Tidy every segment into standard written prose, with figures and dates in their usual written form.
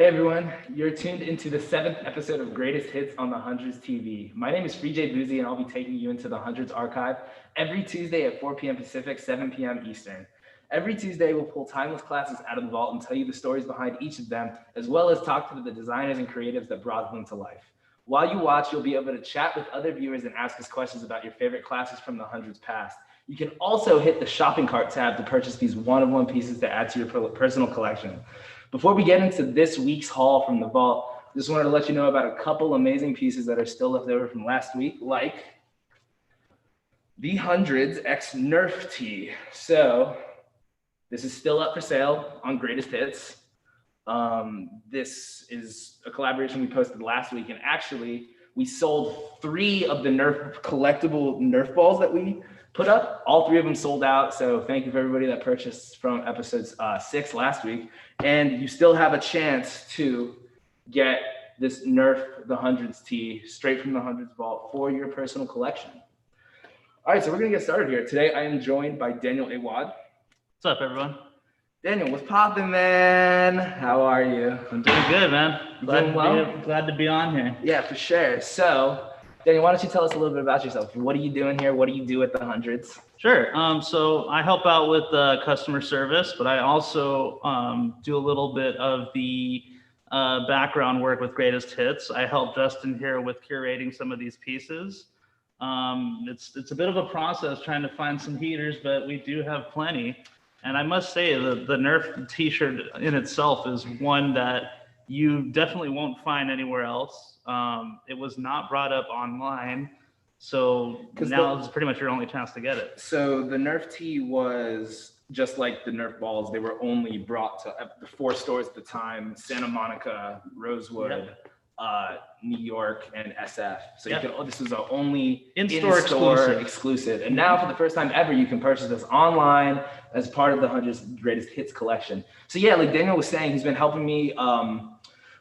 Hey everyone, you're tuned into the 7th episode of Greatest Hits on the Hundreds TV. My name is Free J Boozy and I'll be taking you into the Hundreds archive every Tuesday at 4 p.m. Pacific, 7 p.m. Eastern. Every Tuesday, we'll pull timeless classics out of the vault and tell you the stories behind each of them, as well as talk to the designers and creatives that brought them to life. While you watch, you'll be able to chat with other viewers and ask us questions about your favorite classics from the Hundreds past. You can also hit the shopping cart tab to purchase these one-of-one pieces to add to your personal collection. Before we get into this week's haul from the vault, just wanted to let you know about a couple amazing pieces that are still left over from last week, like the Hundreds X Nerf tee. So this is still up for sale on Greatest Hits. This is a collaboration we posted last week, and actually we sold 3 of the Nerf collectible Nerf balls that we put up. All 3 of them sold out, so thank you for everybody that purchased from episodes 6 last week. And you still have a chance to get this Nerf the Hundreds tee straight from the Hundreds vault for your personal collection. All right, so we're gonna get started here. Today I am joined by Daniel Awad. What's up, everyone? Daniel, what's poppin', man? How are you? I'm doing good, man. Glad to be on here. Yeah, for sure. So, Daniel, why don't you tell us a little bit about yourself? What are you doing here? What do you do at the Hundreds? Sure. So I help out with customer service, but I also do a little bit of the background work with Greatest Hits. I help Justin here with curating some of these pieces. It's a bit of a process trying to find some heaters, but we do have plenty. And I must say the Nerf t-shirt in itself is one that you definitely won't find anywhere else. It was not brought up online, so now it's pretty much your only chance to get it. So the Nerf tee was just like the Nerf balls. They were only brought to the 4 stores at the time: Santa Monica, Rosewood, New York, and SF. So you could, this was the only in-store exclusive. And now for the first time ever, you can purchase this online as part of the Hundreds Greatest Hits collection. So yeah, like Daniel was saying, he's been helping me.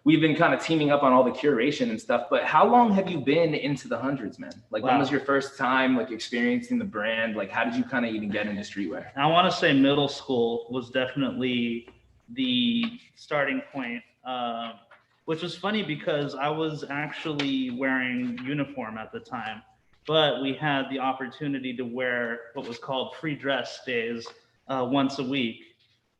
We've been kind of teaming up on all the curation and stuff, but how long have you been into the Hundreds, man? Like, When was your first time like experiencing the brand? Like, how did you kind of even get into streetwear? I want to say middle school was definitely the starting point, which was funny because I was actually wearing uniform at the time, but we had the opportunity to wear what was called free dress days once a week.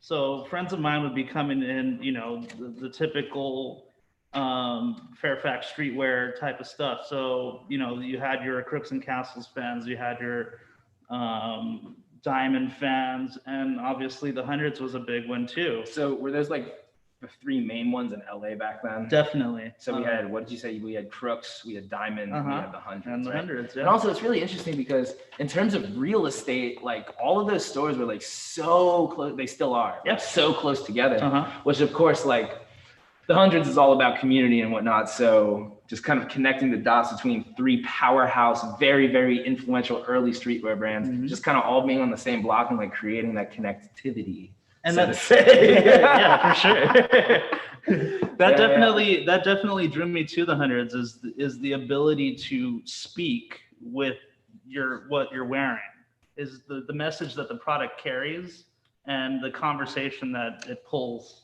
So friends of mine would be coming in, you know, the typical Fairfax streetwear type of stuff. So, you know, you had your Crooks and Castles fans, you had your Diamond fans, and obviously the Hundreds was a big one too. So were those like the 3 main ones in LA back then? Definitely. So we had, what did you say? We had Crooks, we had Diamond, we had the Hundreds. And the Hundreds, yeah. And also it's really interesting because in terms of real estate, like all of those stores were like so close, they still are, like so close together, which of course, like the Hundreds is all about community and whatnot. So just kind of connecting the dots between 3 powerhouse, very, very influential early streetwear brands, just kind of all being on the same block and like creating that connectivity. And that's yeah, for sure. That definitely drew me to the Hundreds is the ability to speak with what you're wearing, is the message that the product carries and the conversation that it pulls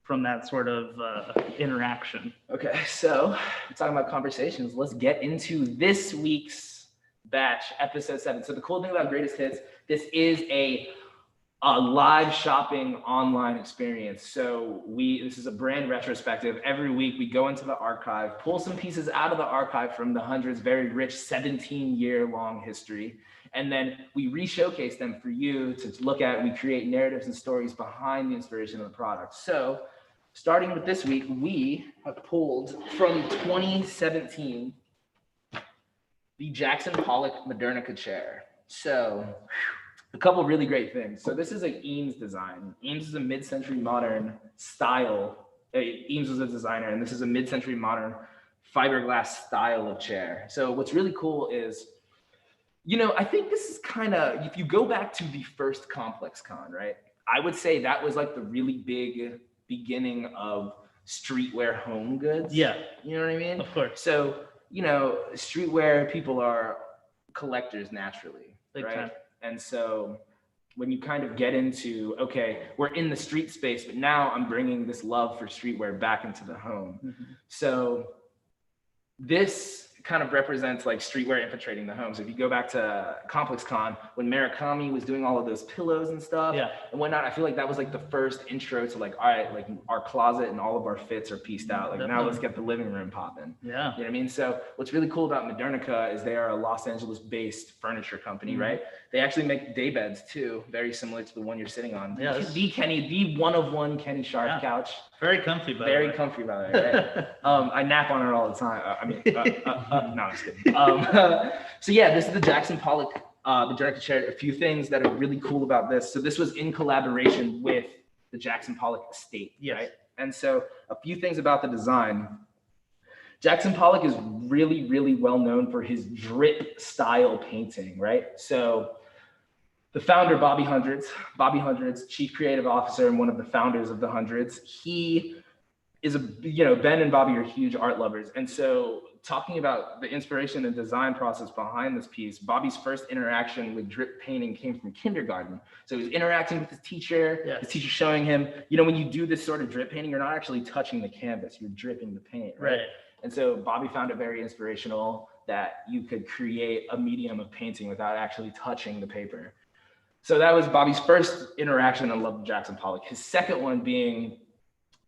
from that sort of interaction. Okay, so we're talking about conversations. Let's get into this week's batch, episode 7. So the cool thing about Greatest Hits, this is a live shopping online experience. So this is a brand retrospective. Every week we go into the archive, pull some pieces out of the archive from the Hundreds' very rich 17-year-long history, and then we re-showcase them for you to look at. We create narratives and stories behind the inspiration of the product. So starting with this week, we have pulled from 2017 the Jackson Pollock Moderna chair. So a couple really great things. So this is an Eames design. Eames is a mid-century modern style. Eames was a designer, and this is a mid-century modern fiberglass style of chair. So what's really cool is, you know, I think this is kind of, if you go back to the first Complex Con, right? I would say that was like the really big beginning of streetwear home goods. Yeah. You know what I mean? Of course. So, you know, streetwear people are collectors naturally, Big right? time. And so when you kind of get into, okay, we're in the street space, but now I'm bringing this love for streetwear back into the home. So this kind of represents like streetwear infiltrating the home. So if you go back to Complex Con, when Murakami was doing all of those pillows and stuff and whatnot, I feel like that was like the first intro to like, all right, like our closet and all of our fits are pieced out. Like now let's get the living room popping. You know what I mean? So what's really cool about Moderna is they are a Los Angeles based furniture company, right? They actually make day beds too, very similar to the one you're sitting on. The one of one Kenny Sharp couch. Very comfy, by the way. Very comfy, by the way, right? I nap on it all the time. No, I'm just kidding. So yeah, this is the Jackson Pollock Moderna chair. A few things that are really cool about this. So this was in collaboration with the Jackson Pollock estate, right? And so a few things about the design. Jackson Pollock is really, really well known for his drip style painting, right? So the founder, Bobby Hundreds, chief creative officer and one of the founders of the Hundreds, he is Ben and Bobby are huge art lovers. And so talking about the inspiration and design process behind this piece, Bobby's first interaction with drip painting came from kindergarten. So he was interacting with his teacher, his teacher showing him, when you do this sort of drip painting, you're not actually touching the canvas, you're dripping the paint, right? And so Bobby found it very inspirational that you could create a medium of painting without actually touching the paper. So that was Bobby's first interaction and love of Jackson Pollock. His second one being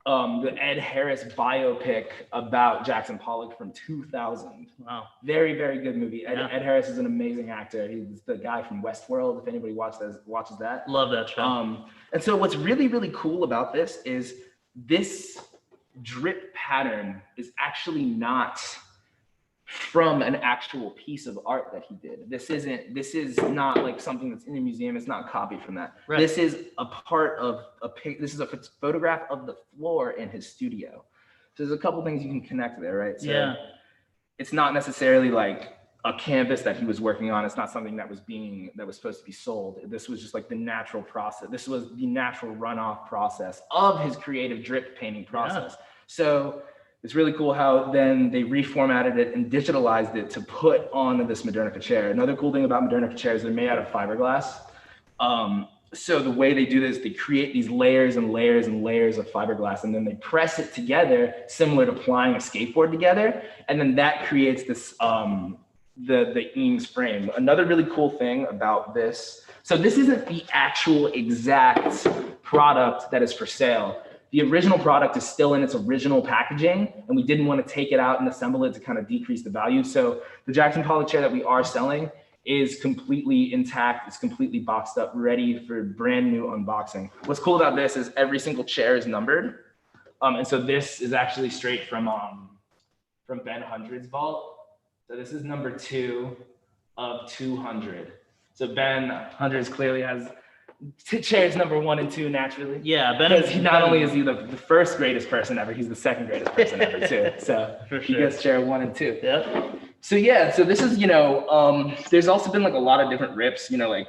the Ed Harris biopic about Jackson Pollock from 2000. Wow. Very, very good movie. Ed Harris is an amazing actor. He's the guy from Westworld, if anybody watches that. Love that show. And so what's really, really cool about this is this drip pattern is actually not from an actual piece of art that he did. This is not like something that's in a museum. It's not copied from that. This is a part of this is a photograph of the floor in his studio. So there's a couple things you can connect there, right? So it's not necessarily like a canvas that he was working on. It's not something that was supposed to be sold. This was just like the natural process. This was the natural runoff process of his creative drip painting process. So it's really cool how then they reformatted it and digitalized it to put on this Moderna chair. Another cool thing about Moderna chairs, they're made out of fiberglass. So the way they do this, they create these layers and layers and layers of fiberglass, and then they press it together, similar to plying a skateboard together. And then that creates this, the Eames frame. Another really cool thing about this, so this isn't the actual exact product that is for sale. The original product is still in its original packaging, and we didn't want to take it out and assemble it to kind of decrease the value. So the Jackson Pollock chair that we are selling is completely intact. It's completely boxed up, ready for brand new unboxing. What's cool about this is every single chair is numbered. And so this is actually straight from Ben Hundred's vault. So this is number 2 of 200. So Ben Hundreds clearly has chairs number 1 and 2 naturally. Yeah, because not only is he the first greatest person ever, he's the second greatest person ever too. So he gets chair 1 and 2. Yeah. So yeah, so this is there's also been like a lot of different rips. Like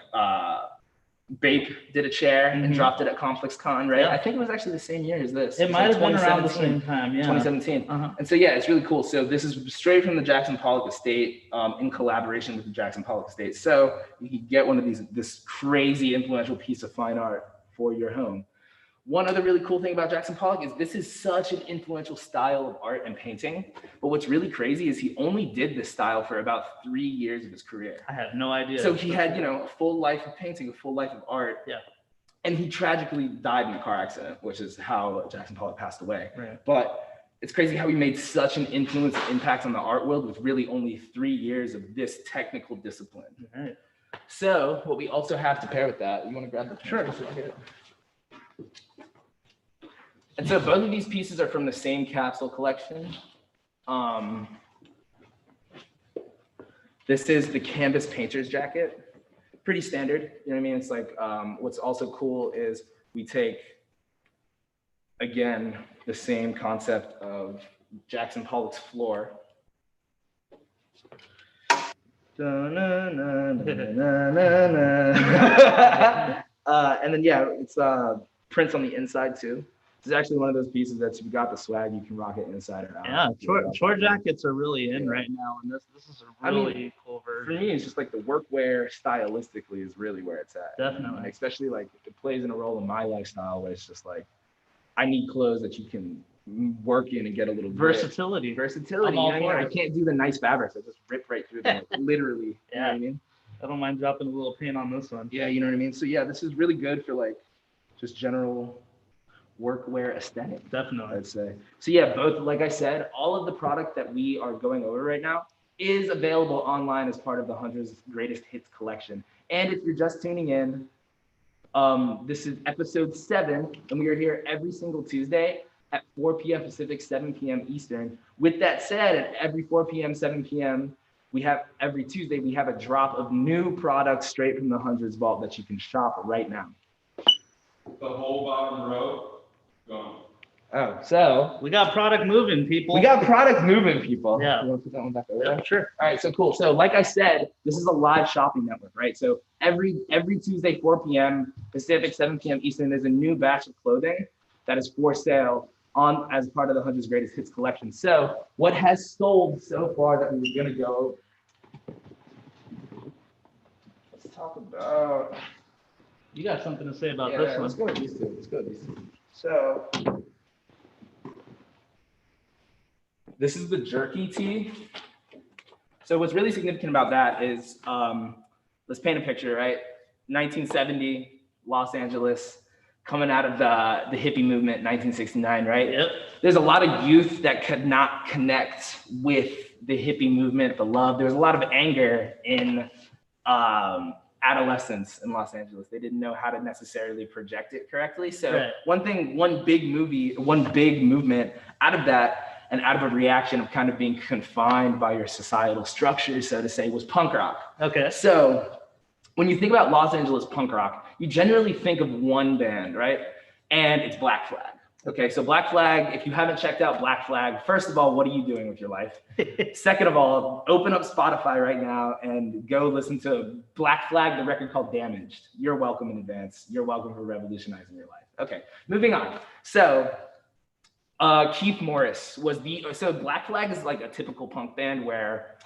Bape did a chair and dropped it at Complex Con, right? I think it was actually the same year as this. It might have been around the same time, 2017. And so yeah, it's really cool. So this is straight from the Jackson Pollock estate in collaboration with the Jackson Pollock estate. So you can get one of this crazy influential piece of fine art for your home. One other really cool thing about Jackson Pollock is this is such an influential style of art and painting. But what's really crazy is he only did this style for about 3 years of his career. I had no idea. So he had, a full life of painting, a full life of art. Yeah. And he tragically died in a car accident, which is how Jackson Pollock passed away. Right. But it's crazy how he made such an influence and impact on the art world with really only 3 years of this technical discipline. Right. So what we also have to pair with that, you want to grab the Sure. And so both of these pieces are from the same capsule collection. This is the canvas painter's jacket. Pretty standard, you know what I mean? It's like, what's also cool is we take, again, the same concept of Jackson Pollock's floor. And then yeah, it's prints on the inside too. This is actually one of those pieces that you got the swag, you can rock it inside or out. Yeah, chore jackets are really in right now, and this is a really cool For version. me, it's just like the workwear stylistically is really where it's at. Definitely. And especially like it plays in a role in my lifestyle where it's just like I need clothes that you can work in and get a little Versatility. Versatility. I'm all You know what I for mean? it. I can't do the nice fabrics. I just rip right through them, like, literally. You know what I mean? I don't mind dropping a little paint on this one. Yeah, you know what I mean? So yeah, this is really good for like just general workwear aesthetic. Definitely. I'd say. So yeah, both, like I said, all of the product that we are going over right now is available online as part of the 100's Greatest Hits collection. And if you're just tuning in, this is episode 7, and we are here every single Tuesday at 4 p.m. Pacific, 7 p.m. Eastern. With that said, at every 4 p.m., 7 p.m., every Tuesday, we have a drop of new products straight from the 100's vault that you can shop right now. The whole bottom row gone. Oh, so We got product moving, people. we got product moving, people. Yeah. You want to put that one back over there? Yeah, sure. All right, so cool. So like I said, this is a live shopping network, right? So every Tuesday, 4 p.m. Pacific, 7 p.m. Eastern, there's a new batch of clothing that is for sale on as part of the 100's Greatest Hits collection. So what has sold so far that we were gonna go? Let's talk about. You got something to say about Yeah, this one? let's go with these two. Let's go with these two. So this is the Jerky tee. So what's really significant about that is, let's paint a picture, right? 1970, Los Angeles, coming out of the hippie movement, 1969, right? Yep. There's a lot of youth that could not connect with the hippie movement, the love. There was a lot of anger in adolescence in Los Angeles. They didn't know how to necessarily project it correctly. So Right. one big movement out of that, and out of a reaction of kind of being confined by your societal structures, so to say, was punk rock. Okay. So when you think about Los Angeles punk rock, you generally think of one band, right? And it's Black Flag. Okay, so Black Flag, if you haven't checked out Black Flag, first of all, what are you doing with your life? Second of all, open up Spotify right now and go listen to Black Flag, the record called Damaged. You're welcome in advance. You're welcome for revolutionizing your life. Okay, moving on. So Keith Morris was so Black Flag is like a typical punk band where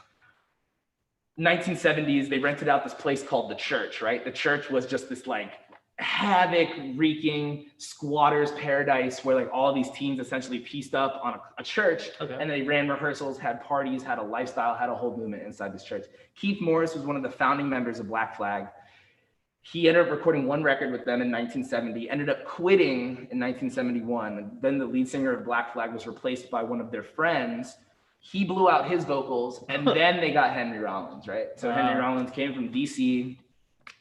1970s, they rented out this place called The Church, right? The Church was just this like havoc-wreaking squatters paradise where like all these teens essentially pieced up on a church, and they ran rehearsals, had parties, had a lifestyle, had a whole movement inside this church. Keith Morris was one of the founding members of Black Flag. He ended up recording one record with them in 1970, ended up quitting in 1971. Then the lead singer of Black Flag was replaced by one of their friends. He blew out his vocals, and then they got Henry Rollins, right? So Henry Rollins came from DC,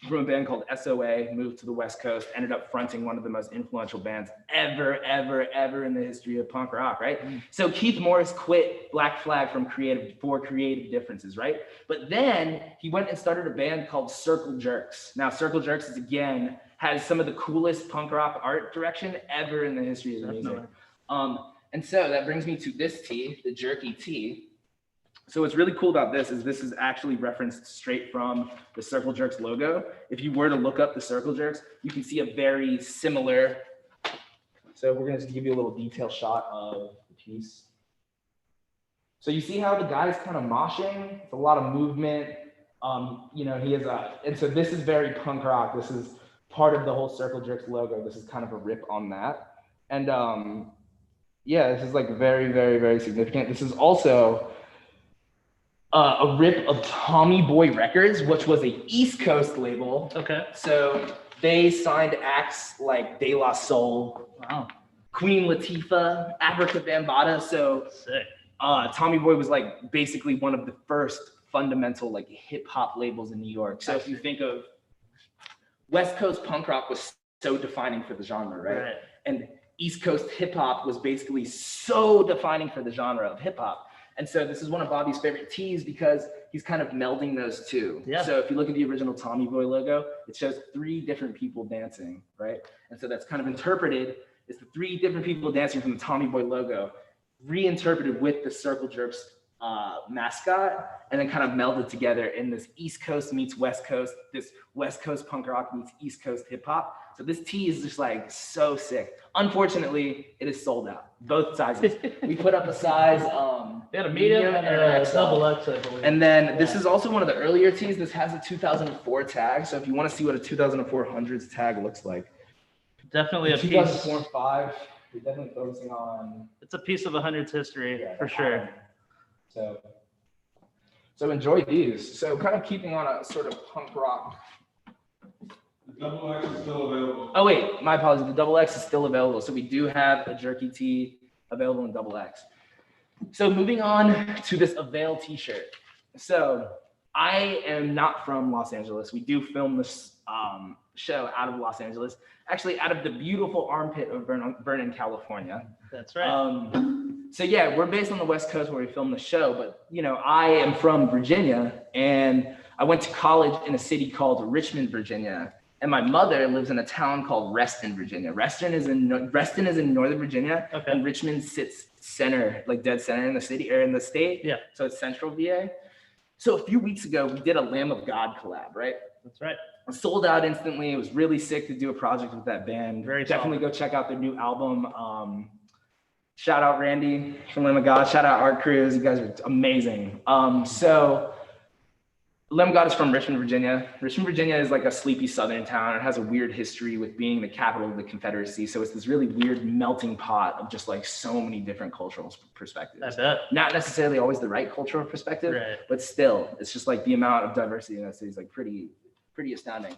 from a band called SOA, moved to the West Coast, ended up fronting one of the most influential bands ever in the history of punk rock, right? So Keith Morris quit Black Flag for creative differences, right? But then he went and started a band called Circle Jerks. Now, Circle Jerks has some of the coolest punk rock art direction ever in the history of the music. And so that brings me to this tee, the Jerky tee. So what's really cool about this is actually referenced straight from the Circle Jerks logo. If you were to look up the Circle Jerks, you can see a very similar. So we're gonna just give you a little detail shot of the piece. So you see how the guy's kind of moshing? It's a lot of movement. He has and so this is very punk rock. This is part of the whole Circle Jerks logo. This is kind of a rip on that. And this is like very, very, very significant. This is also a rip of Tommy Boy Records, which was a East Coast label. Okay. So they signed acts like De La Soul, Queen Latifah, Africa Bambaataa. So Sick. Tommy Boy was like basically one of the first fundamental like hip hop labels in New York. So if you think of West Coast punk rock was so defining for the genre, right? And East Coast hip hop was basically so defining for the genre of hip hop. And so this is one of Bobby's favorite tees because he's kind of melding those two. Yeah. So if you look at the original Tommy Boy logo, it shows 3 different people dancing, right? And so that's kind of interpreted as the 3 different people dancing from the Tommy Boy logo, reinterpreted with the Circle Jerks mascot, and then kind of melded together in this East Coast meets West Coast, this West Coast punk rock meets East Coast hip hop. So this tee is just like so sick. Unfortunately, it is sold out, both sizes. We put up a size, They had a medium and a XL. double X, I believe. And then this is also one of the earlier tees. This has a 2004 tag. So if you want to see what a 2004 hundreds tag looks like, Definitely a piece. 2004 and 5. We're definitely focusing on. It's a piece of the hundreds history for sure. So enjoy these. So kind of keeping on a sort of punk rock. The double X is still available. Oh wait, my apologies. The double X is still available. So we do have a Jerky tee available in double X. So moving on to this Avail t-shirt. So I am not from Los Angeles. We do film this show out of Los Angeles, actually out of the beautiful armpit of Vernon, California. That's right. So yeah, we're based on the West Coast where we film the show, but you know, I am from Virginia and I went to college in a city called Richmond, Virginia. And my mother lives in a town called Reston, Virginia. Reston is in Northern Virginia, Okay. and Richmond sits center, like dead center in the city or in the state. Yeah. So it's central VA. So a few weeks ago, we did a Lamb of God collab, right? That's right. Sold out instantly. It was really sick to do a project with that band. Very Definitely go check out their new album. Shout out Randy from Lamb of God. Shout out Art Crews. You guys are amazing. So Lamb of God is from Richmond, Virginia. Richmond, Virginia is like a sleepy southern town. It has a weird history with being the capital of the Confederacy. So it's this really weird melting pot of just like so many different cultural perspectives. I bet. Not necessarily always the right cultural perspective, Right. but still, it's just like the amount of diversity in that city is like pretty astounding.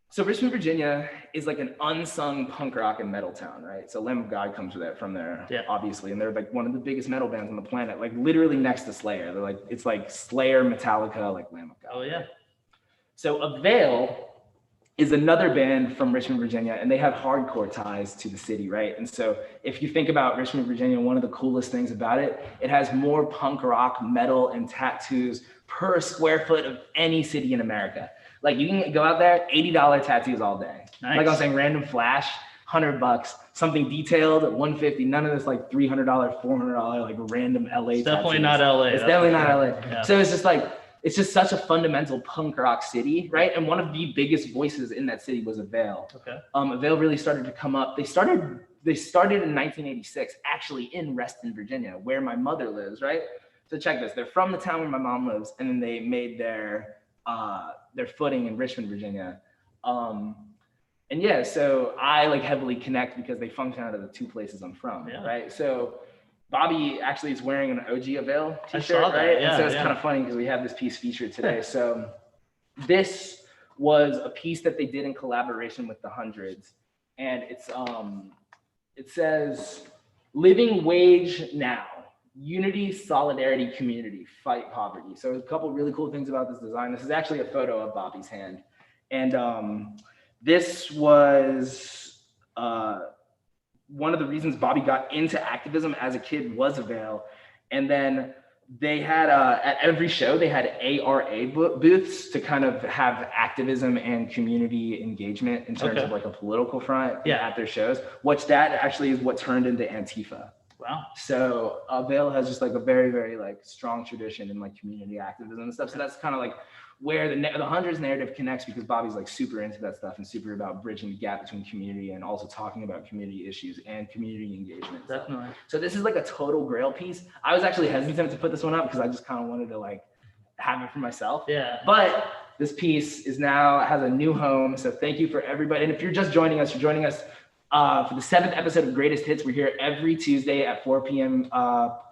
So Richmond, Virginia is like an unsung punk rock and metal town, right? So Lamb of God comes from there, Yeah. obviously, and they're like one of the biggest metal bands on the planet, like literally next to Slayer. They're like, it's like Slayer, Metallica, like Lamb of God. Oh yeah. So Avail is another band from Richmond, Virginia, and they have hardcore ties to the city, right? And so if you think about Richmond, Virginia, one of the coolest things about it, it has more punk rock, metal, and tattoos per square foot of any city in America. Like you can go out there, $80 tattoos all day. Nice. Like I was saying, random flash, $100, something detailed, $150. None of this like $300, $400 like random LA. It's definitely tattoos. not LA. It's that's definitely for not sure. LA. Yeah. So it's just like it's just such a fundamental punk rock city, right? And one of the biggest voices in that city was Avail. Okay. Avail really started to come up. They started in 1986, actually in Reston, Virginia, where my mother lives, right? So check this. They're from the town where my mom lives, and then they made their footing in Richmond, Virginia. And yeah, so I like heavily connect because they function out of the two places I'm from, Yeah. right? So Bobby actually is wearing an OG Avail I t-shirt, saw that, right? yeah, and so it's yeah. kind of funny because we have this piece featured today. So this was a piece that they did in collaboration with the Hundreds, and it's it says living wage now. Unity, solidarity, community, fight poverty. So a couple really cool things about this design. This is actually a photo of Bobby's hand. And this was one of the reasons Bobby got into activism as a kid was Avail. And then they had, at every show, they had ARA booths to kind of have activism and community engagement in terms of like a political front at their shows, which that actually is what turned into Antifa. Wow. So Avail has just like a very, very like strong tradition in like community activism and stuff. So that's kind of like where the Hundreds narrative connects, because Bobby's like super into that stuff and super about bridging the gap between community and also talking about community issues and community engagement. Definitely. So this is like a total grail piece. I was actually hesitant to put this one up because I just kind of wanted to like have it for myself. Yeah. But this piece has a new home. So thank you for everybody. And if you're just joining us, for the 7th episode of Greatest Hits. We're here every Tuesday at 4 p.m.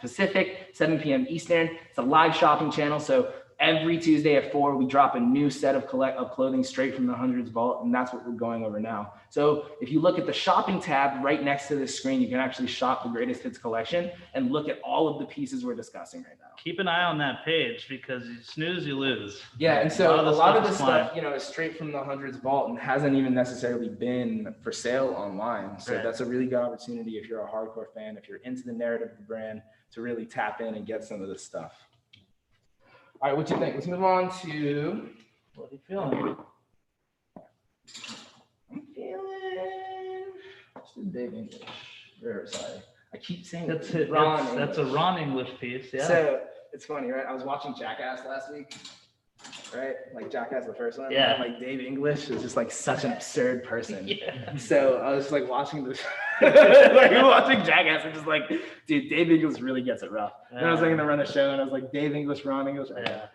Pacific, 7 p.m. Eastern. It's a live shopping channel. So every Tuesday at 4, we drop a new set of clothing straight from the Hundreds vault. And that's what we're going over now. So if you look at the shopping tab right next to this screen, you can actually shop the Greatest Hits collection and look at all of the pieces we're discussing right now. Keep an eye on that page because you snooze, you lose. Yeah, and so a lot of this flying. stuff, is straight from the Hundreds vault and hasn't even necessarily been for sale online. So Right. that's a really good opportunity if you're a hardcore fan, if you're into the narrative of the brand, to really tap in and get some of this stuff. All right, what do you think? Let's move on to. What are you feeling? I'm feeling. Just a big English. Sorry. I keep saying That's it. it. That's a Ron English piece. Yeah. So it's funny, right? I was watching Jackass last week, right? Like Jackass, the first one. Yeah. And like Dave English is just like such an absurd person. Yeah. So I was like watching this, like watching Jackass, and just like, dude, Dave English really gets it rough. Then I was like gonna run the show, and I was like, Dave English, Ron English. Yeah.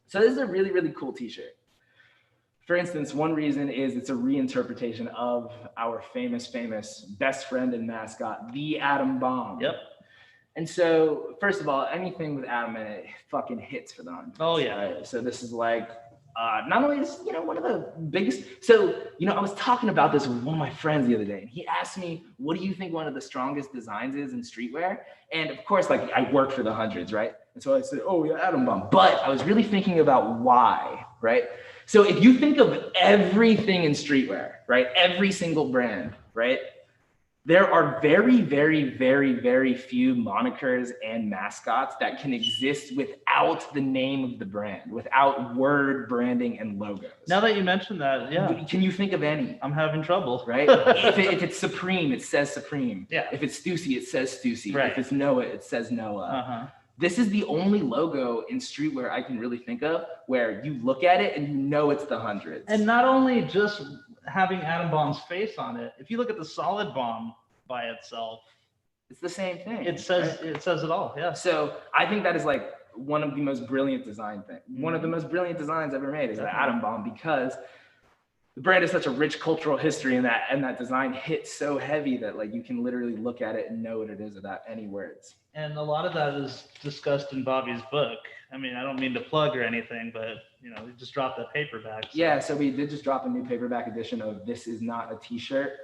So this is a really, really cool T-shirt. For instance, one reason is it's a reinterpretation of our famous best friend and mascot, the Atom Bomb. Yep. And so, first of all, anything with Atom in it fucking hits for the hundreds. Oh yeah. Right? So this is like, not only is, one of the biggest, so, I was talking about this with one of my friends the other day, and he asked me, what do you think one of the strongest designs is in streetwear? And of course, like, I work for the hundreds, right? And so I said, oh yeah, Atom Bomb. But I was really thinking about why, right? So if you think of everything in streetwear, right? Every single brand, right? There are very, very, very, very few monikers and mascots that can exist without the name of the brand, without word branding and logos. Now that you mentioned that, yeah. Can you think of any? I'm having trouble. Right? if it's Supreme, it says Supreme. Yeah. If it's Stussy, it says Stussy. Right. If it's Noah, it says Noah. Uh-huh. This is the only logo in streetwear I can really think of where you look at it and you know it's the hundreds. And not only just having Atom Bomb's face on it, if you look at the Solid Bomb by itself, it's the same thing. it says it all. Yeah. So I think that is like one of the most brilliant design things. One of the most brilliant designs ever made is the Atom Bomb, because the brand has such a rich cultural history, and that design hits so heavy that like you can literally look at it and know what it is without any words. And a lot of that is discussed in Bobby's book. I mean, I don't mean to plug or anything, but we just dropped that paperback. So. Yeah, so we did just drop a new paperback edition of This Is Not a T-Shirt,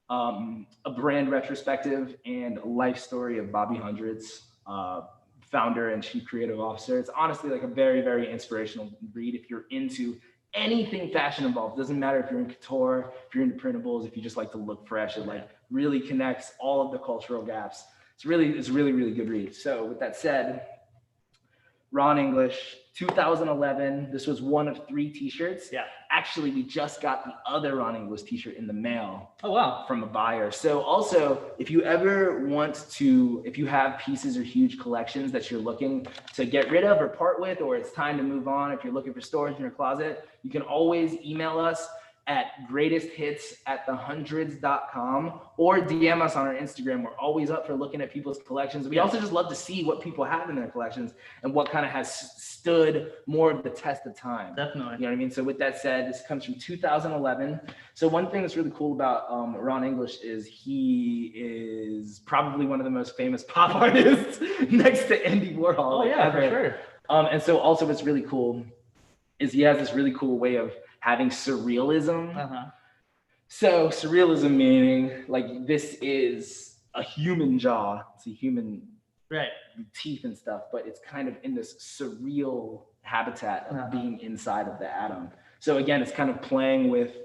a brand retrospective and life story of Bobby Hundreds, founder and chief creative officer. It's honestly like a very, very inspirational read if you're into anything fashion involved. It doesn't matter if you're in couture, if you're into printables, if you just like to look fresh. It like really connects all of the cultural gaps. It's really, really good read. So with that said, Ron English, 2011. This was one of 3 T-shirts. Yeah. Actually, we just got the other Ron English T-shirt in the mail. Oh wow. From a buyer. So also, if you ever if you have pieces or huge collections that you're looking to get rid of or part with, or it's time to move on, if you're looking for storage in your closet, you can always email us at greatesthits@thehundreds.com or DM us on our Instagram. We're always up for looking at people's collections. We also just love to see what people have in their collections and what kind of has stood more of the test of time. Definitely. You know what I mean? So with that said, this comes from 2011. So one thing that's really cool about Ron English is he is probably one of the most famous pop artists next to Andy Warhol. Oh yeah, ever. for sure. And so also what's really cool is he has this really cool way of having surrealism. Uh-huh. So surrealism meaning like this is a human jaw, it's a human teeth and stuff, but it's kind of in this surreal habitat of being inside of the atom. So again, it's kind of playing with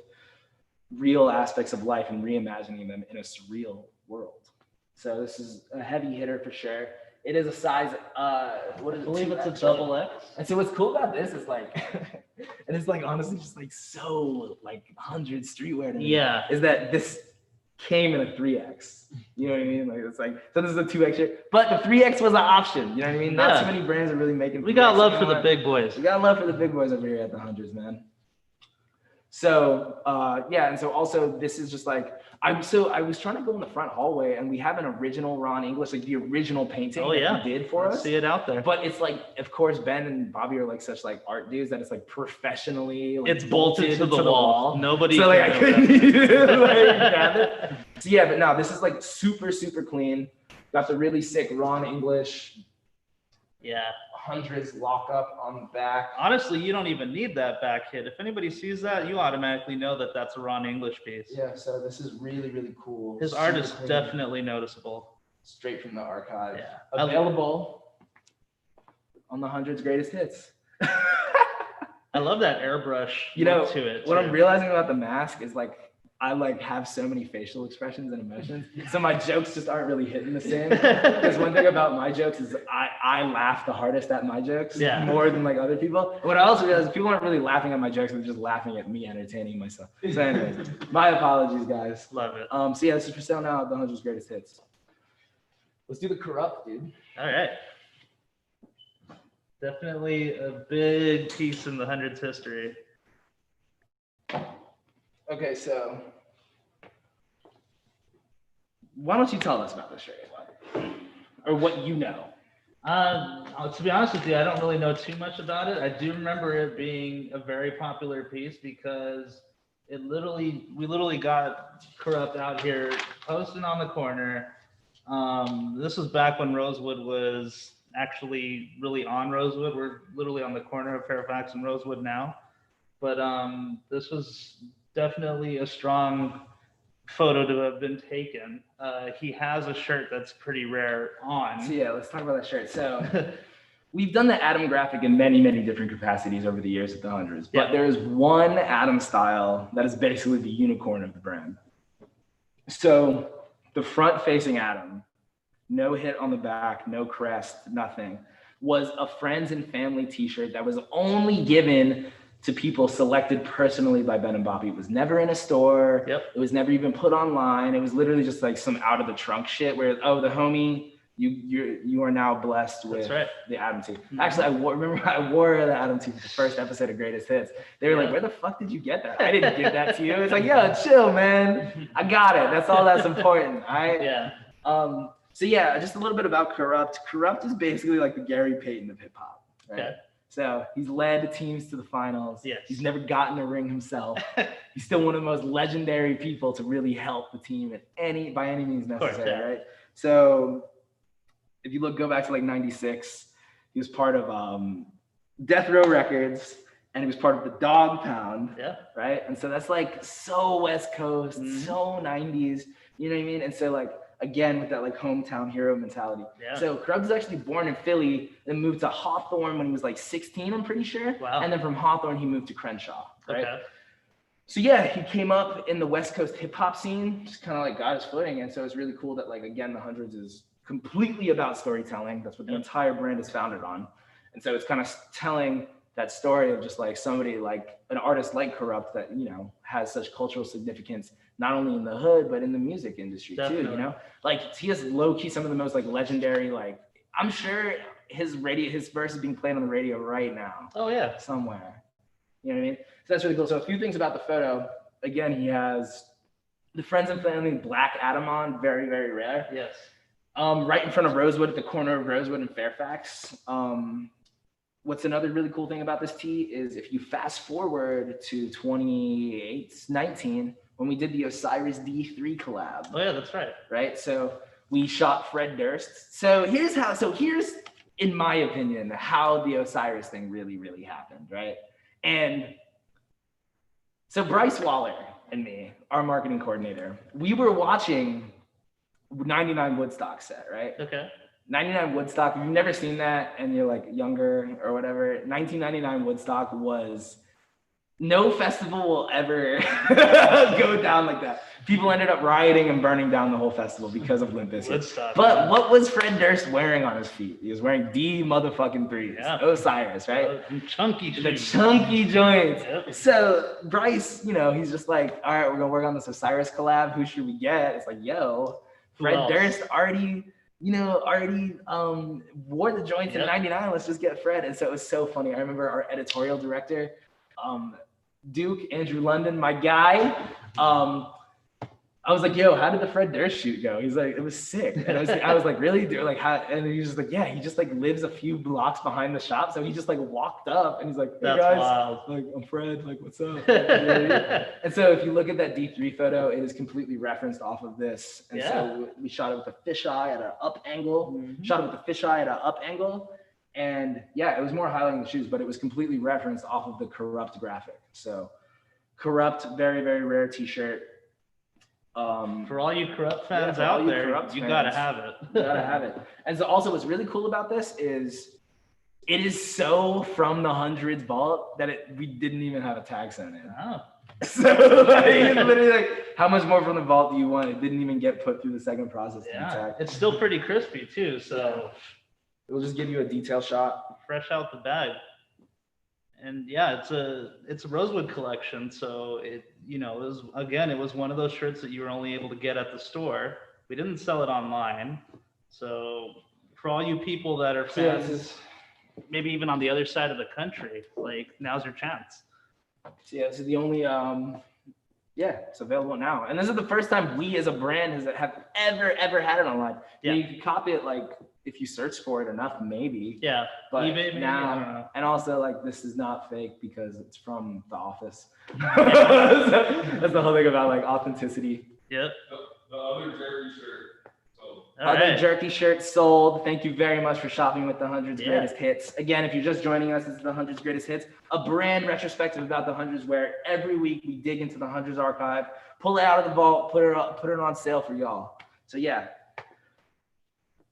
real aspects of life and reimagining them in a surreal world. So this is a heavy hitter for sure. It is a size, what is it? I believe it's a XXL. And so what's cool about this is like, and it's like honestly just like so like 100 streetwear to me. Yeah. Is that this came in a 3X. You know what I mean? Like it's like, so this is a 2X shirt, but the 3X was an option. You know what I mean? Not too many brands are really making 3X. We got love for the big boys. We got love for the big boys over here at the hundreds, man. So yeah, and so also this is just like I was trying to go in the front hallway and we have an original Ron English, like the original painting that he did for us. See it out there. But it's like, of course, Ben and Bobby are like such like art dudes that it's like professionally like it's bolted to the wall. Nobody. So like I couldn't even like grab it. So yeah, but no, this is like super, super clean. Got the really sick Ron English. Yeah. Hundreds lock up on the back. Honestly, you don't even need that back hit. If anybody sees that, you automatically know that that's a Ron English piece. Yeah, so this is really, really cool. His art is definitely noticeable. Straight from the archive. Yeah. Available on the hundreds greatest hits. I love that airbrush look to it. What I'm realizing about the mask is like I like have so many facial expressions and emotions, so my jokes just aren't really hitting the same. Because one thing about my jokes is I laugh the hardest at my jokes more than like other people. And what I also realize is people aren't really laughing at my jokes; they're just laughing at me entertaining myself. So, anyways, my apologies, guys. Love it. So yeah, this is for sale now at the hundreds greatest hits. Let's do the Corrupt, dude. All right. Definitely a big piece in the Hundreds history. Okay, so why don't you tell us about this shirt, or what you know? To be honest with you, I don't really know too much about it. I do remember it being a very popular piece because we literally got Corrupt out here posting on the corner. This was back when Rosewood was actually really on Rosewood. We're literally on the corner of Fairfax and Rosewood now. But this was definitely a strong photo to have been taken. He has a shirt that's pretty rare on. So yeah, let's talk about that shirt. So we've done the Atom graphic in many, many different capacities over the years at the Hundreds, but there is one Atom style that is basically the unicorn of the brand. So the front-facing Atom, no hit on the back, no crest, nothing, was a friends and family t-shirt that was only given to people selected personally by Ben and Bobby. It was never in a store. Yep. It was never even put online. It was literally just like some out of the trunk shit where, oh, the homie, you are now blessed with the Atom tee. Mm-hmm. Actually, I wore the Atom tee for the first episode of Greatest Hits. They were like, where the fuck did you get that? I didn't give that to you. It's like, yo, chill, man. I got it. That's all that's important. All right. Yeah. So yeah, just a little bit about Corrupt. Corrupt is basically like the Gary Payton of hip hop. Right? Okay. So he's led teams to the finals. Yes. He's never gotten a ring himself. He's still one of the most legendary people to really help the team by any means necessary, right? So if you go back to like 96, he was part of Death Row Records, and he was part of the Dog Pound, right? And so that's like so West Coast, so 90s, you know what I mean? And so like, again, with that like hometown hero mentality. Yeah. So Corrupt was actually born in Philly, then moved to Hawthorne when he was like 16, I'm pretty sure. Wow. And then from Hawthorne, he moved to Crenshaw, right? Okay. So yeah, he came up in the West Coast hip hop scene, just kind of like got his footing. And so it's really cool that like, again, the Hundreds is completely about storytelling. That's what the entire brand is founded on. And so it's kind of telling that story of just like somebody like an artist like Corrupt that, you know, has such cultural significance, not only in the hood, but in the music industry too, you know? Like he has low key some of the most like legendary, like I'm sure his verse is being played on the radio right now. Oh yeah. Somewhere. You know what I mean? So that's really cool. So a few things about the photo. Again, he has the friends and family black Atom on, very, very rare. Yes. Right in front of Rosewood, at the corner of Rosewood and Fairfax. What's another really cool thing about this tee is if you fast forward to 2019, when we did the Osiris D3 collab. Oh yeah, that's right. Right? So we shot Fred Durst. So here's, in my opinion, how the Osiris thing really, really happened, right? And so Bryce Waller and me, our marketing coordinator, we were watching 99 Woodstock set, right? Okay. 99 Woodstock, if you've never seen that and you're like younger or whatever, 1999 Woodstock was, no festival will ever go down like that. People ended up rioting and burning down the whole festival because of Limp Bizkit. But what was Fred Durst wearing on his feet? He was wearing D motherfucking threes. Yeah. Osiris, right? Chunky shoes. The chunky joints. Yep. So Bryce, you know, he's just like, all right, we're gonna work on this Osiris collab. Who should we get? It's like, yo, Fred Durst already wore the joints in 99. Let's just get Fred. And so it was so funny. I remember our editorial director, Duke, Andrew London, my guy. I was like, yo, how did the Fred Durst shoot go? He's like, it was sick. And I was like, really? Dude, like, how? And he was just like, yeah, he just like lives a few blocks behind the shop. So he just like walked up and he's like, hey That's guys, wild. like, I'm Fred, like, what's up? And so if you look at that D3 photo, it is completely referenced off of this. And so we shot it with a fisheye at an up angle, And yeah, it was more highlighting the shoes, but it was completely referenced off of the Corrupt graphic. So Corrupt, very, very rare t-shirt. For all you Corrupt fans out there, you gotta have it. You gotta have it. And so also what's really cool about this is it is so from the Hundreds vault that we didn't even have a tag sent in. Oh. So like, it's literally like, how much more from the vault do you want? It didn't even get put through the second process to be tagged. It's still pretty crispy too, so we'll just give you a detail shot. Fresh out the bag. And yeah, it's a Rosewood collection, so it was one of those shirts that you were only able to get at the store. We didn't sell it online, So for all you people that are So, yeah, fans, maybe even on the other side of the country, like now's your chance. this is the only it's available now. And this is the first time we as a brand have ever had it online. Yeah. You can copy it like if you search for it enough, maybe. Yeah. But eBay, maybe? now, I don't know. and also like this is not fake because it's from The Office. That's the whole thing about like authenticity. Yep. The other Jerky shirt. So Other Jerky shirts sold. Thank you very much for shopping with the 100's Yeah. Greatest Hits. Again, if you're just joining us, this is the 100's Greatest Hits, a brand retrospective about the 100's where every week we dig into the 100's archive, pull it out of the vault, put it on sale for y'all. So yeah.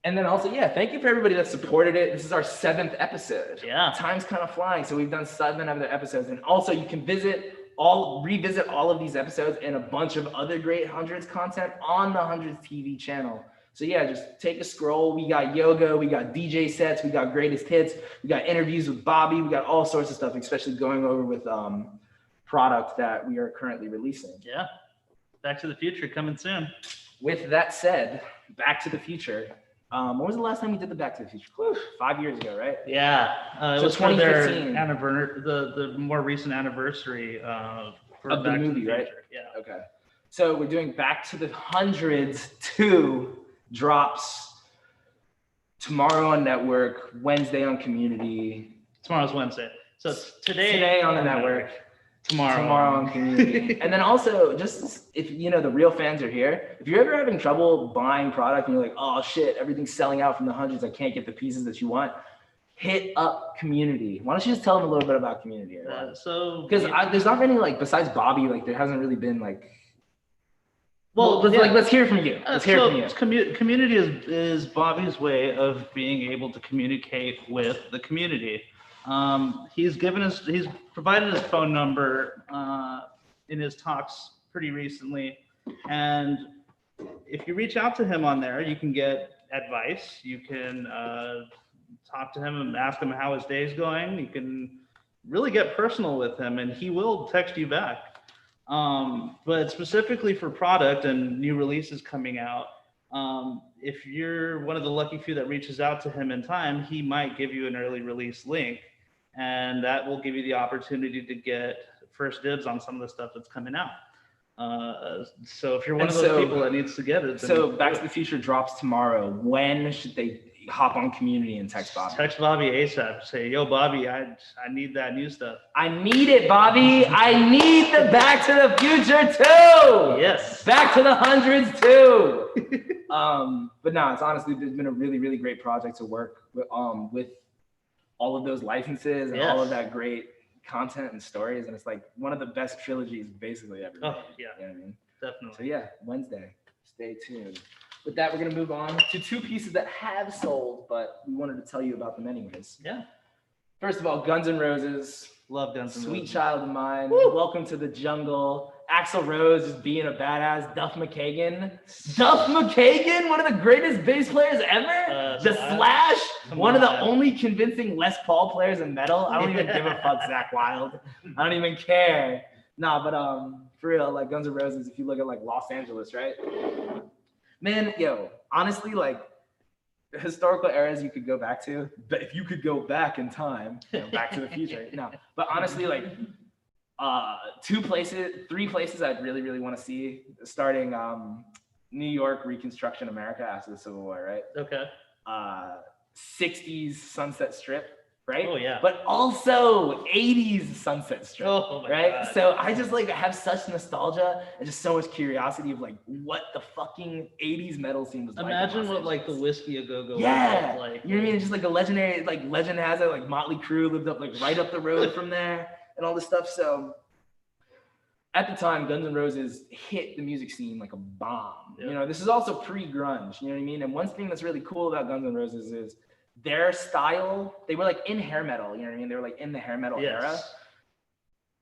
And then also, thank you for everybody that supported it. This is our 7th episode. Yeah. Time's kind of flying. So we've done 7 other episodes. And also you can revisit all of these episodes and a bunch of other great 100's content on the 100's TV channel. So yeah, just take a scroll. We got yoga, we got DJ sets, we got greatest hits, we got interviews with Bobby, we got all sorts of stuff, especially going over with product that we are currently releasing. Yeah. Back to the Future coming soon. With that said, Back to the Future. When was the last time we did the Back to the Future? 5 years ago, right? Yeah. It So was for their 2015. anniversary, the more recent anniversary for Of the Back to movie, right? Future. Yeah. Okay. So we're doing Back to the 100's 2 drops tomorrow on network, Wednesday on community. Tomorrow's Wednesday. So it's Today on the network, Tomorrow on community. And then also, just if the real fans are here, if you're ever having trouble buying product and you're like, oh shit, everything's selling out from the 100's, I can't get the pieces that you want, hit up community. Why don't you just tell them a little bit about community? Because there's not many, like, besides Bobby, like there hasn't really been like, let's hear from you. Let's hear from you. Community is Bobby's way of being able to communicate with the community. He's provided his phone number in his talks pretty recently, and if you reach out to him on there, you can get advice. You can talk to him and ask him how his day's going. You can really get personal with him, and he will text you back. But specifically for product and new releases coming out, if you're one of the lucky few that reaches out to him in time, he might give you an early release link, and that will give you the opportunity to get first dibs on some of the stuff that's coming out. So if you're one of those people that needs to get it. So Back to the Future drops tomorrow. When should they hop on community and text Bobby? Text Bobby ASAP. Say, yo, Bobby, I need that new stuff. I need it, Bobby. I need the Back to the Future too. Yes. Back to the 100's too. But no, it's honestly been a really, really great project to work with all of those licenses and all of that great content and stories. And it's like one of the best trilogies basically ever made. Oh, yeah. You know what I mean? Definitely. So yeah, Wednesday. Stay tuned. With that, we're going to move on to 2 pieces that have sold, but we wanted to tell you about them anyways. Yeah. First of all, Guns N' Roses. Love Guns N' Roses. Sweet Child of Mine. Woo! Welcome to the Jungle. Axl Rose just being a badass. Duff McKagan, one of the greatest bass players ever. The Slash, one of the only convincing Les Paul players in metal. I don't even give a fuck, Zach Wilde. I don't even care. Nah, but for real, like Guns N' Roses, if you look at like Los Angeles, right? Man, honestly, like the historical eras you could go back to, but if you could go back in time, Back to the Future. No, but honestly, like 3 places I'd really, really want to see, starting New York, Reconstruction America after the Civil War, right? Okay. 60s Sunset Strip, right? Oh yeah. But also 80s Sunset Strip, right? God. So I just like have such nostalgia and just so much curiosity of like what the fucking 80s metal scene was like. Imagine what like the Whiskey A Go Go was like. You know what I mean? Just like a legendary, like legend has it, like Motley Crue lived up like right up the road from there and all this stuff. So at the time, Guns N' Roses hit the music scene like a bomb. Yep. This is also pre-grunge, you know what I mean? And one thing that's really cool about Guns N' Roses is their style, they were like in hair metal, you know what I mean? They were like in the hair metal era.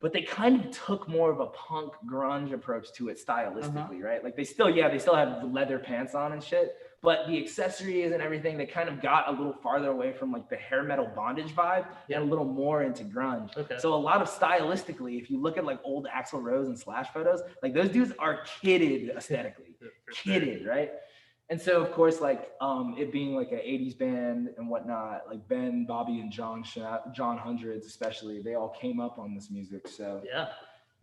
But they kind of took more of a punk grunge approach to it stylistically, right? Like they still have leather pants on and shit, but the accessories and everything, they kind of got a little farther away from like the hair metal bondage vibe and a little more into grunge. Okay. So a lot of stylistically, if you look at like old Axl Rose and Slash photos, like those dudes are kidded aesthetically, kidded, right? And so, of course, like it being like an 80s band and whatnot, like Ben, Bobby, and John Hundreds especially, they all came up on this music. So Yeah.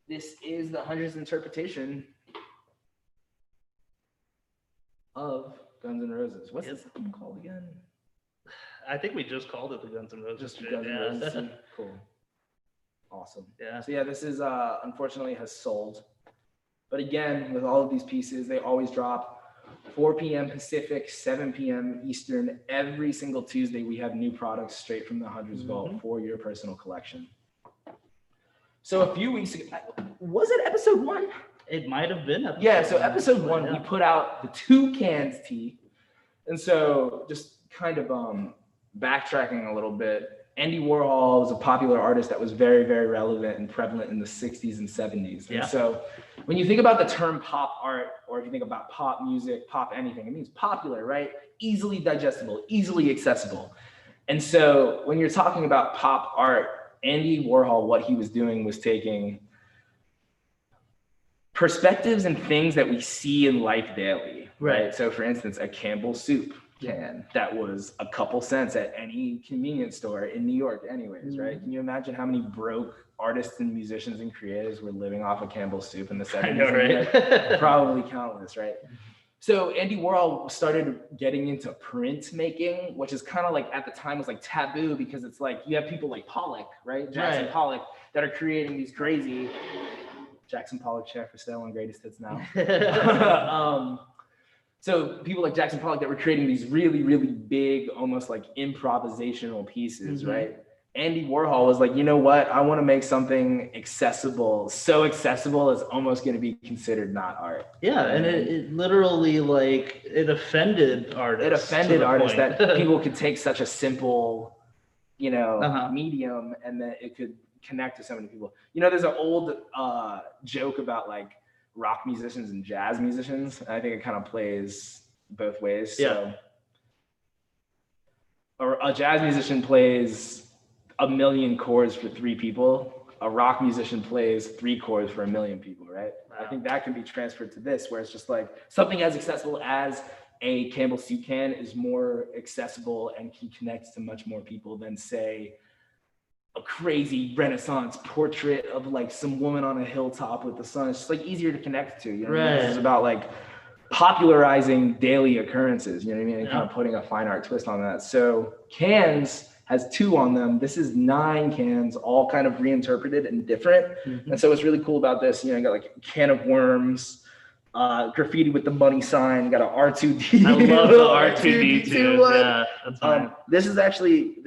this is the Hundreds interpretation of Guns N' Roses. What's this album called again? I think we just called it the Guns N' Roses. Just Guns N' Roses. Yeah. Cool. Awesome. Yeah. So yeah, this is unfortunately has sold. But again, with all of these pieces, they always drop 4 p.m. Pacific, 7 p.m. Eastern. Every single Tuesday, we have new products straight from the Hundreds Vault for your personal collection. So a few weeks ago, was it episode 1? It might have been. Episode 1, we put out the 2 cans tea. And so just kind of backtracking a little bit, Andy Warhol was a popular artist that was very, very relevant and prevalent in the 60s and 70s. And so when you think about the term pop art, or if you think about pop music, pop anything, it means popular, right? Easily digestible, easily accessible. And so when you're talking about pop art, Andy Warhol, what he was doing was taking perspectives and things that we see in life daily, right? So for instance, a Campbell's soup can that was a couple cents at any convenience store in New York anyways, right? Can you imagine how many broke artists and musicians and creators were living off of Campbell's soup in the 70s? I know, right? Probably countless, right? So Andy Warhol started getting into print making, which is kind of like at the time was like taboo because it's like you have people like Pollock, right? Jackson Pollock that are creating these crazy Jackson Pollock chair for sale on Greatest Hits now. So people like Jackson Pollock that were creating these really, really big, almost like improvisational pieces, right? Andy Warhol was like, you know what? I want to make something accessible, so accessible it's almost going to be considered not art. Yeah, and it literally like it offended artists. It offended artists that people could take such a simple, you know, medium and that it could connect to so many people. You know, there's an old joke about like rock musicians and jazz musicians. I think it kind of plays both ways. So, or a jazz musician plays 1 million chords for 3 people. A rock musician plays 3 chords for 1 million people, right? Wow. I think that can be transferred to this, where it's just like something as accessible as a Campbell's soup can is more accessible and can connect to much more people than, say, a crazy Renaissance portrait of like some woman on a hilltop with the sun. It's just like easier to connect to, you know? Right. It's about like popularizing daily occurrences, you know what I mean? And kind of putting a fine art twist on that. So cans has 2 on them. This is 9 cans, all kind of reinterpreted and different. And so what's really cool about this, you know, you got like a can of worms, graffiti with the money sign, you got an R2D. I love the R2D2. Yeah, that's fine. This is actually,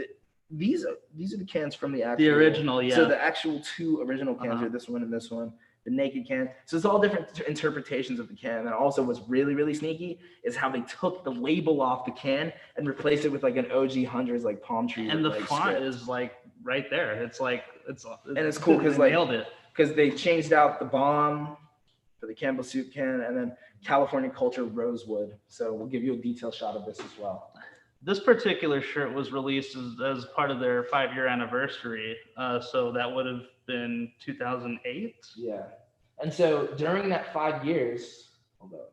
these are the cans from the actual. The original, yeah. So the actual 2 original cans are this one and this one. The naked can. So it's all different interpretations of the can. And also what's really, really sneaky is how they took the label off the can and replaced it with like an OG Hundreds like palm tree. And the like font script. is like right there. It's like, and it's cool because like, nailed it. Because they changed out the bomb for the Campbell soup can and then California Culture Rosewood. So we'll give you a detailed shot of this as well. This particular shirt was released as part of their 5-year anniversary. So that would have been 2008. Yeah. And so during that 5 years, hold up.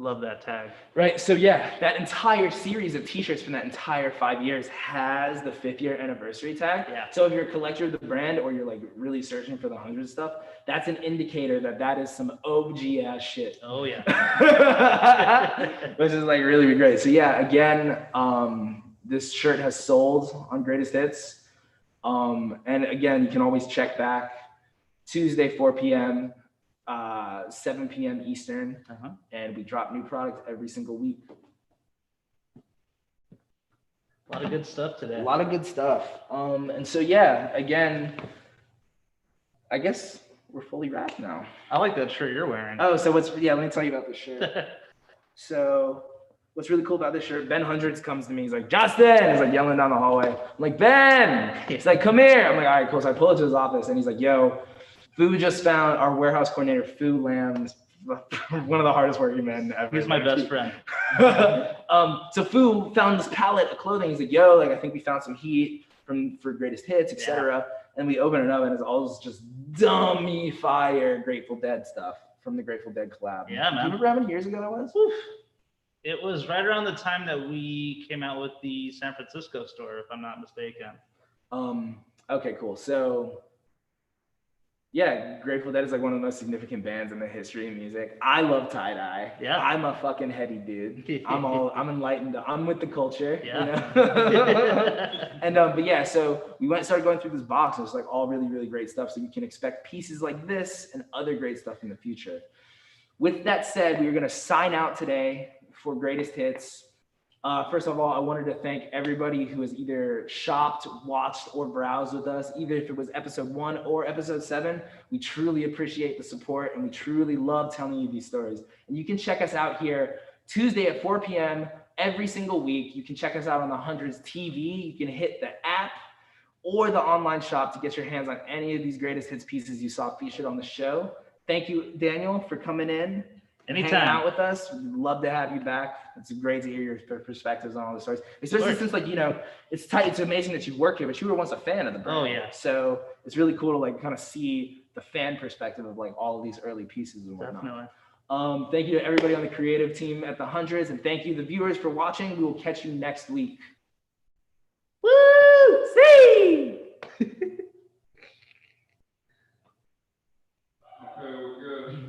Love that tag. Right. So yeah, that entire series of t-shirts from that entire 5 years has the 5th year anniversary tag. Yeah. So if you're a collector of the brand or you're like really searching for the 100 stuff, that's an indicator that that is some OG ass shit. Oh yeah. Which is like really great. So yeah, again, this shirt has sold on Greatest Hits. And again, you can always check back Tuesday, 4 p.m., 7 p.m. Eastern, and we drop new products every single week. A lot of good stuff today. A lot of good stuff. And so, yeah, again, I guess we're fully wrapped now. I like that shirt you're wearing. Oh, so let me tell you about this shirt. So what's really cool about this shirt, Ben Hundreds comes to me. He's like, Justin! He's like yelling down the hallway. I'm like, Ben! He's like, come here. I'm like, all right, cool. So I pull up to his office and he's like, yo, Fu just found, our warehouse coordinator, Fu Lamb, one of the hardest working men ever. He's my best friend. So Fu found this palette of clothing. He's like, yo, like I think we found some heat for greatest hits, etc. And we open it up and it's all just dummy fire Grateful Dead stuff from the Grateful Dead collab. Yeah, man. Do you remember how many years ago that was? Oof. It was right around the time that we came out with the San Francisco store, if I'm not mistaken. Okay, cool. So yeah, Grateful Dead is like one of the most significant bands in the history of music. I love tie-dye. Yeah. I'm a fucking heady dude. I'm enlightened. I'm with the culture. Yeah. You know? And but yeah, so we started going through this box and it's like all really, really great stuff. So you can expect pieces like this and other great stuff in the future. With that said, we are gonna sign out today for Greatest Hits. First of all, I wanted to thank everybody who has either shopped, watched, or browsed with us, either if it was episode 1 or episode 7. We truly appreciate the support and we truly love telling you these stories. And you can check us out here Tuesday at 4 p.m. every single week. You can check us out on the Hundreds TV. You can hit the app or the online shop to get your hands on any of these Greatest Hits pieces you saw featured on the show. Thank you, Daniel, for coming in. Anytime. Hanging out with us. We'd love to have you back. It's great to hear your perspectives on all the stories. Especially since, like, you know, it's tight. It's amazing that you work here, but you were once a fan of the brand. Oh, yeah. So it's really cool to like kind of see the fan perspective of like all of these early pieces and whatnot. Definitely. Thank you to everybody on the creative team at the Hundreds, and thank you the viewers for watching. We will catch you next week. Woo!